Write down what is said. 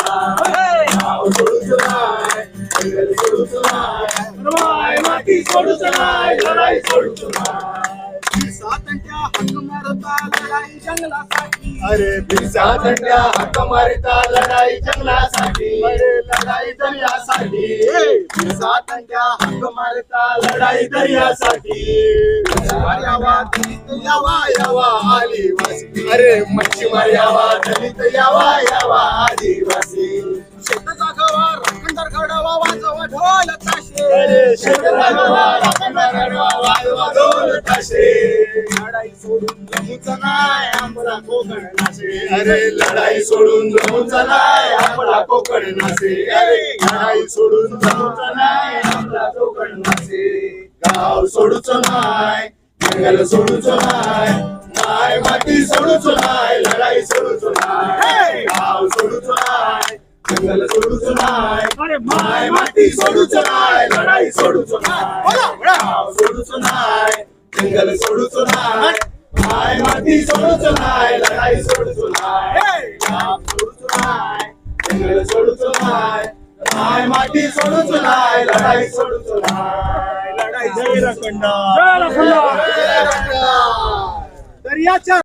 गाव सोडूच नाय, जंगल सोडूच नाय, माय माती सोडूच नाय, लढाई सोडूच नाय. बिरसातंट्या हक्क मारता लढाई जंगलासाठी. अरे बिरसातंट्या हक्क मारता लढाई जंगलासाठी, अरे लढाई दर्यासाठी. बिरसातंट्या हक्क मारता लढाई दर्यासाठी. मच्छीमार यावा दलित यावा यावा आदिवासी, अरे मच्छीमार यावा दलित यावा यावा आदिवासी. शेत जागवा राखणदार घडवा वाजवा ढोल ताशे. अरे शेत जागवा राखणदार घडवा वाजवा ढोल ताशे. लढाई सोडून जमूच नाय आम्हाला कोकण नाशे. अरे लढाई सोडून जमूच नाय आपला कोकण नाचे. अरे लढाई सोडून जमूच नाय आपला कोकण नाचे. गाव सोडूच नाय, जंगल सोडूच नाय, माय माती सोडूच नाय, लढाई सोडूच नाय. गाव सोडूच नाय, जंगल सोडूच नाय, माय माती सोडूच नाय, लढाई सोडूच नाय. गाव सोडूच नाय, जंगल सोडूच नाय, माय माती सोडूच नाय, लढाई सोडूच नाय. गाव सोडूच नाय, जंगल सोडूच नाय, माय माती सोडूच नाय, लढाई सोडूच नाय. लढाई जय रखंडा. दर्याच्या